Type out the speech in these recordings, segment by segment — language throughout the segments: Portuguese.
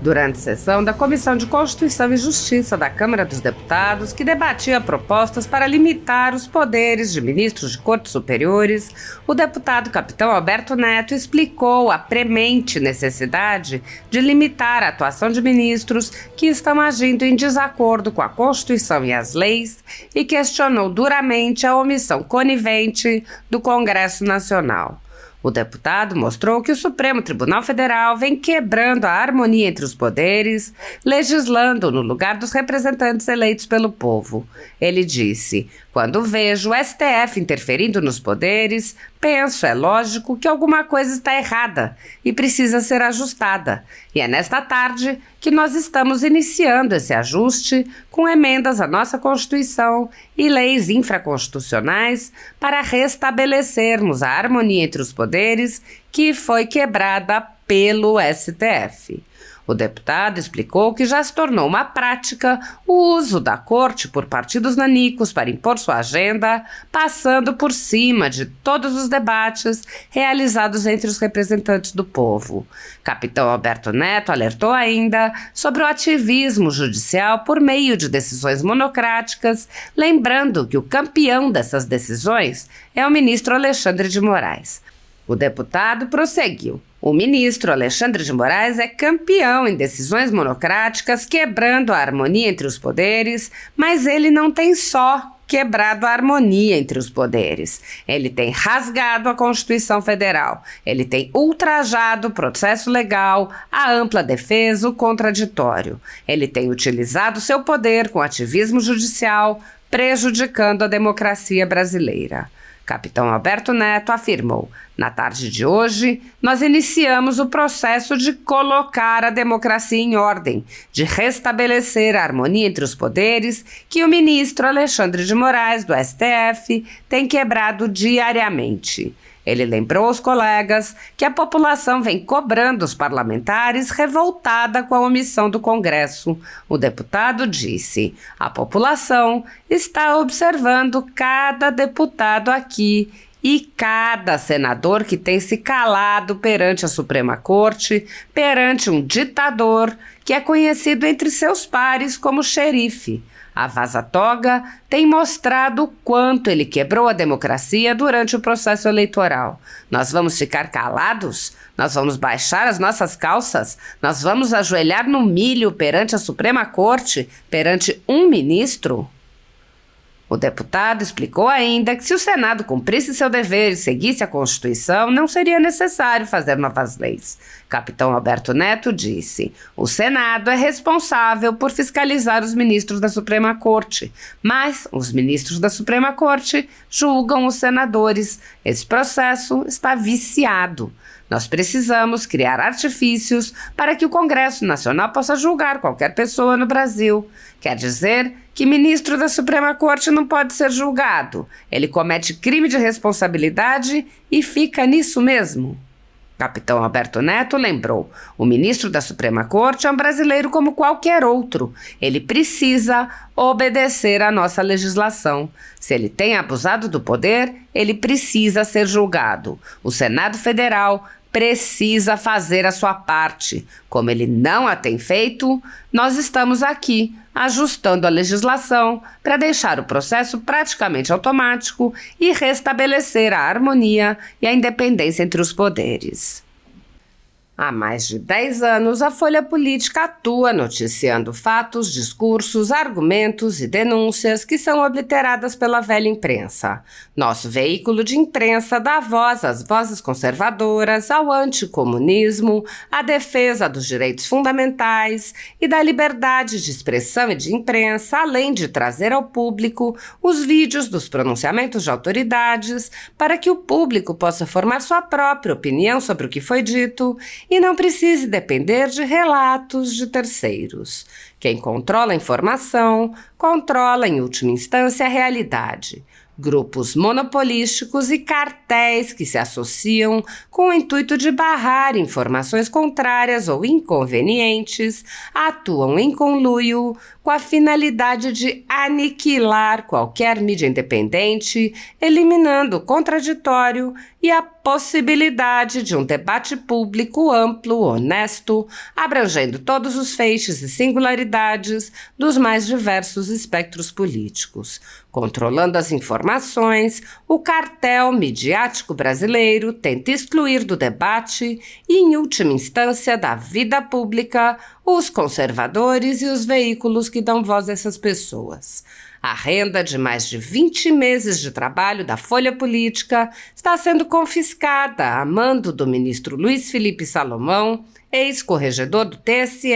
durante a sessão da Comissão de Constituição e Justiça da Câmara dos Deputados, que debatia propostas para limitar os poderes de ministros de cortes superiores, o deputado capitão Alberto Neto explicou a premente necessidade de limitar a atuação de ministros que estão agindo em desacordo com a Constituição e as leis e questionou duramente a omissão conivente do Congresso Nacional. O deputado mostrou que o Supremo Tribunal Federal vem quebrando a harmonia entre os poderes, legislando no lugar dos representantes eleitos pelo povo. Ele disse: "Quando vejo o STF interferindo nos poderes, penso, é lógico, que alguma coisa está errada e precisa ser ajustada. E é nesta tarde que nós estamos iniciando esse ajuste com emendas à nossa Constituição e leis infraconstitucionais para restabelecermos a harmonia entre os poderes que foi quebrada pelo STF. O deputado explicou que já se tornou uma prática o uso da corte por partidos nanicos para impor sua agenda, passando por cima de todos os debates realizados entre os representantes do povo. Capitão Alberto Neto alertou ainda sobre o ativismo judicial por meio de decisões monocráticas, lembrando que o campeão dessas decisões é o ministro Alexandre de Moraes. O deputado prosseguiu: "O ministro Alexandre de Moraes é campeão em decisões monocráticas, quebrando a harmonia entre os poderes, mas ele não tem só quebrado a harmonia entre os poderes. Ele tem rasgado a Constituição Federal, ele tem ultrajado o processo legal, a ampla defesa, o contraditório. Ele tem utilizado seu poder com ativismo judicial, prejudicando a democracia brasileira." Capitão Alberto Neto afirmou: "Na tarde de hoje, nós iniciamos o processo de colocar a democracia em ordem, de restabelecer a harmonia entre os poderes que o ministro Alexandre de Moraes, do STF, tem quebrado diariamente." Ele lembrou aos colegas que a população vem cobrando os parlamentares revoltada com a omissão do Congresso. O deputado disse: "A população está observando cada deputado aqui e cada senador que tem se calado perante a Suprema Corte, perante um ditador que é conhecido entre seus pares como xerife. A vaza-toga tem mostrado o quanto ele quebrou a democracia durante o processo eleitoral. Nós vamos ficar calados? Nós vamos baixar as nossas calças? Nós vamos ajoelhar no milho perante a Suprema Corte, perante um ministro?" O deputado explicou ainda que se o Senado cumprisse seu dever e seguisse a Constituição, não seria necessário fazer novas leis. Capitão Alberto Neto disse: "O Senado é responsável por fiscalizar os ministros da Suprema Corte, mas os ministros da Suprema Corte julgam os senadores. Esse processo está viciado. Nós precisamos criar artifícios para que o Congresso Nacional possa julgar qualquer pessoa no Brasil. Quer dizer que ministro da Suprema Corte não pode ser julgado. Ele comete crime de responsabilidade e fica nisso mesmo." Capitão Alberto Neto lembrou: "O ministro da Suprema Corte é um brasileiro como qualquer outro. Ele precisa obedecer à nossa legislação. Se ele tem abusado do poder, ele precisa ser julgado. O Senado Federal precisa fazer a sua parte. Como ele não a tem feito, nós estamos aqui ajustando a legislação para deixar o processo praticamente automático e restabelecer a harmonia e a independência entre os poderes." Há mais de 10 anos, a Folha Política atua noticiando fatos, discursos, argumentos e denúncias que são obliteradas pela velha imprensa. Nosso veículo de imprensa dá voz às vozes conservadoras, ao anticomunismo, à defesa dos direitos fundamentais e da liberdade de expressão e de imprensa, além de trazer ao público os vídeos dos pronunciamentos de autoridades para que o público possa formar sua própria opinião sobre o que foi dito e não precise depender de relatos de terceiros. Quem controla a informação, controla em última instância a realidade. grupos monopolísticos e cartéis que se associam com o intuito de barrar informações contrárias ou inconvenientes, atuam em conluio com a finalidade de aniquilar qualquer mídia independente, eliminando o contraditório e a possibilidade de um debate público amplo, honesto, abrangendo todos os feixes e singularidades dos mais diversos espectros políticos. Controlando as informações, o cartel midiático brasileiro tenta excluir do debate e, em última instância, da vida pública, os conservadores e os veículos que dão voz a essas pessoas. A renda de mais de 20 meses de trabalho da Folha Política está sendo confiscada a mando do ministro Luiz Felipe Salomão, ex-corregedor do TSE,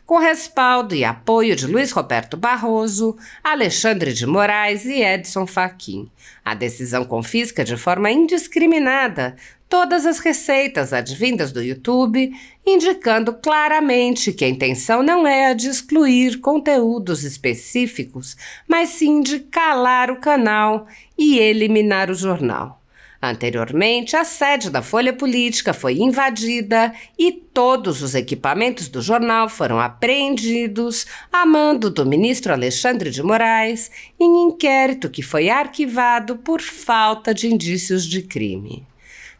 com respaldo e apoio de Luiz Roberto Barroso, Alexandre de Moraes e Edson Fachin. A decisão confisca de forma indiscriminada todas as receitas advindas do YouTube, indicando claramente que a intenção não é a de excluir conteúdos específicos, mas sim de calar o canal e eliminar o jornal. Anteriormente, a sede da Folha Política foi invadida e todos os equipamentos do jornal foram apreendidos a mando do ministro Alexandre de Moraes em inquérito que foi arquivado por falta de indícios de crime.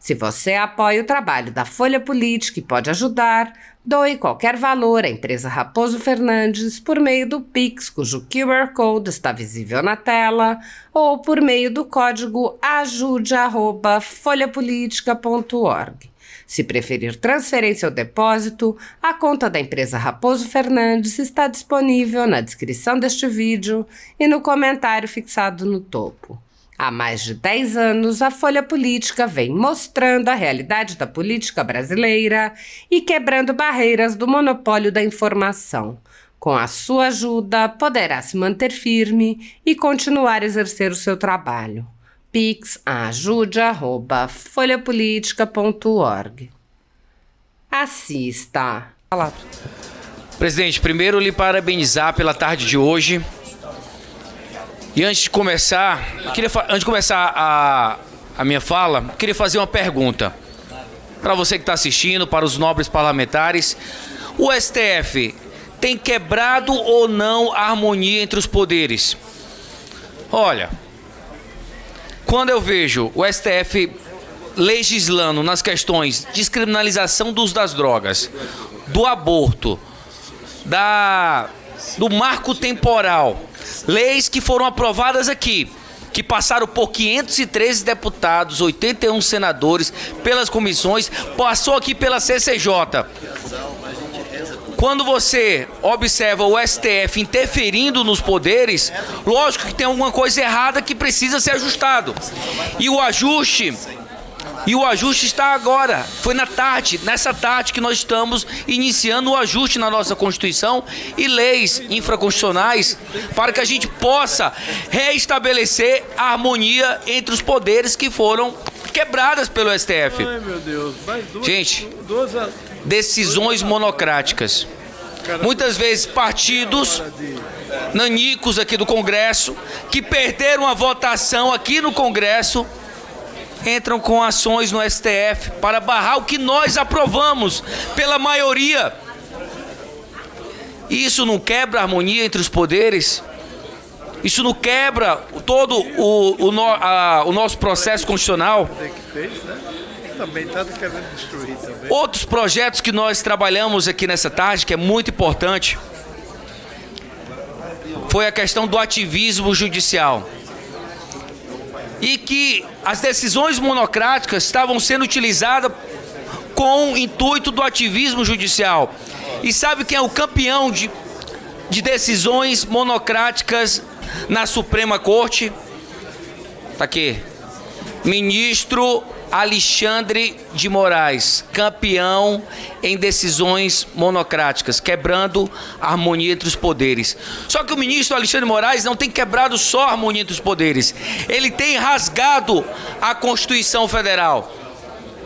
Se você apoia o trabalho da Folha Política e pode ajudar, doe qualquer valor à empresa Raposo Fernandes por meio do Pix, cujo QR Code está visível na tela, ou por meio do código ajude@folhapolitica.org. Se preferir transferência ou depósito, a conta da empresa Raposo Fernandes está disponível na descrição deste vídeo e no comentário fixado no topo. Há mais de 10 anos, a Folha Política vem mostrando a realidade da política brasileira e quebrando barreiras do monopólio da informação. Com a sua ajuda, poderá se manter firme e continuar a exercer o seu trabalho. Pix ajude@folhapolitica.org. Assista. Presidente, primeiro lhe parabenizar pela tarde de hoje. E antes de começar a minha fala, queria fazer uma pergunta para você que está assistindo, para os nobres parlamentares. O STF tem quebrado ou não a harmonia entre os poderes? Olha, quando eu vejo o STF legislando nas questões de descriminalização do uso das drogas, do aborto, do marco temporal, leis que foram aprovadas aqui, que passaram por 513 deputados, 81 senadores, pelas comissões, passou aqui pela CCJ. Quando você observa o STF interferindo nos poderes, lógico que tem alguma coisa errada que precisa ser ajustado. E o ajuste está agora, foi nessa tarde que nós estamos iniciando o ajuste na nossa Constituição e leis infraconstitucionais para que a gente possa reestabelecer a harmonia entre os poderes que foram quebradas pelo STF. Ai, meu Deus. Gente, decisões monocráticas. Muitas vezes partidos nanicos aqui do Congresso que perderam a votação aqui no Congresso entram com ações no STF para barrar o que nós aprovamos pela maioria. Isso não quebra a harmonia entre os poderes? Isso não quebra todo o nosso processo constitucional? Também está querendo destruir também. Outros projetos que nós trabalhamos aqui nessa tarde, que é muito importante, foi a questão do ativismo judicial. E que as decisões monocráticas estavam sendo utilizadas com o intuito do ativismo judicial. E sabe quem é o campeão de decisões monocráticas na Suprema Corte? Tá aqui. Ministro Alexandre de Moraes, campeão em decisões monocráticas, quebrando a harmonia entre os poderes. Só que o ministro Alexandre de Moraes não tem quebrado só a harmonia entre os poderes, ele tem rasgado a Constituição Federal.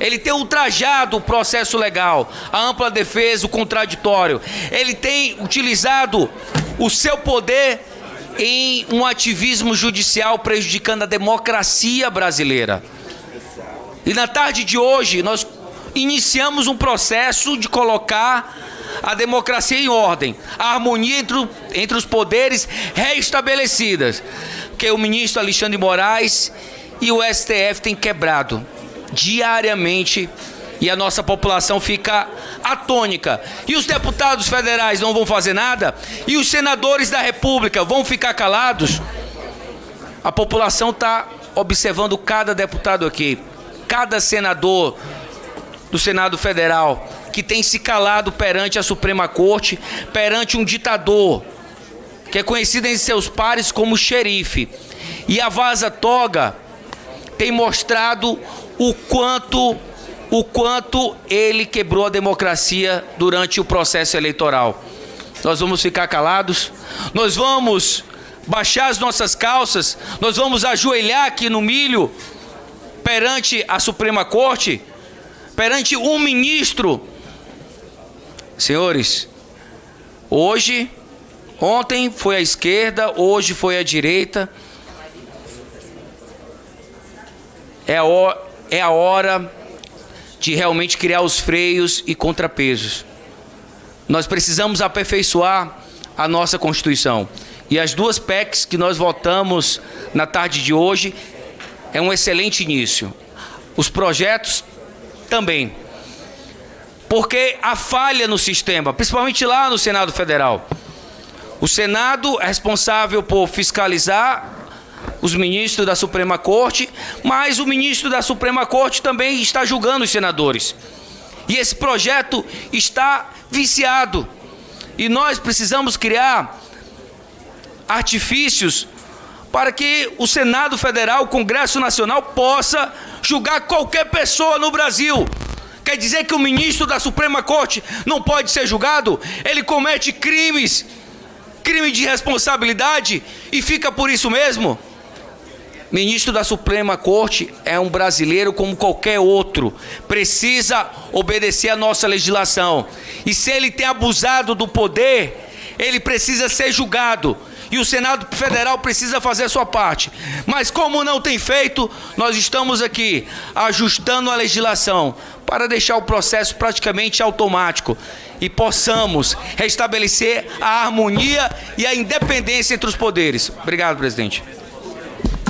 Ele tem ultrajado o processo legal, a ampla defesa, o contraditório. Ele tem utilizado o seu poder em um ativismo judicial prejudicando a democracia brasileira. E na tarde de hoje, nós iniciamos um processo de colocar a democracia em ordem, a harmonia entre os poderes reestabelecidas, que o ministro Alexandre de Moraes e o STF têm quebrado diariamente, e a nossa população fica atônica. E os deputados federais não vão fazer nada? E os senadores da República vão ficar calados? A população está observando cada deputado aqui, cada senador do Senado Federal, que tem se calado perante a Suprema Corte, perante um ditador, que é conhecido em seus pares como xerife. E a Vaza Toga tem mostrado o quanto ele quebrou a democracia durante o processo eleitoral. Nós vamos ficar calados? Nós vamos baixar as nossas calças? Nós vamos ajoelhar aqui no milho perante a Suprema Corte? Perante um ministro? Senhores, ontem foi a esquerda, hoje foi a direita. É a hora de realmente criar os freios e contrapesos. Nós precisamos aperfeiçoar a nossa Constituição. E as duas PECs que nós votamos na tarde de hoje é um excelente início. Os projetos também. Porque há falha no sistema, principalmente lá no Senado Federal. O Senado é responsável por fiscalizar os ministros da Suprema Corte, mas o ministro da Suprema Corte também está julgando os senadores. E esse projeto está viciado. E nós precisamos criar artifícios para que o Senado Federal, o Congresso Nacional, possa julgar qualquer pessoa no Brasil. Quer dizer que o ministro da Suprema Corte não pode ser julgado? Ele comete crime de responsabilidade e fica por isso mesmo? Ministro da Suprema Corte é um brasileiro como qualquer outro, precisa obedecer a nossa legislação. E se ele tem abusado do poder, ele precisa ser julgado. E o Senado Federal precisa fazer a sua parte. Mas como não tem feito, nós estamos aqui ajustando a legislação para deixar o processo praticamente automático e possamos restabelecer a harmonia e a independência entre os poderes. Obrigado, presidente.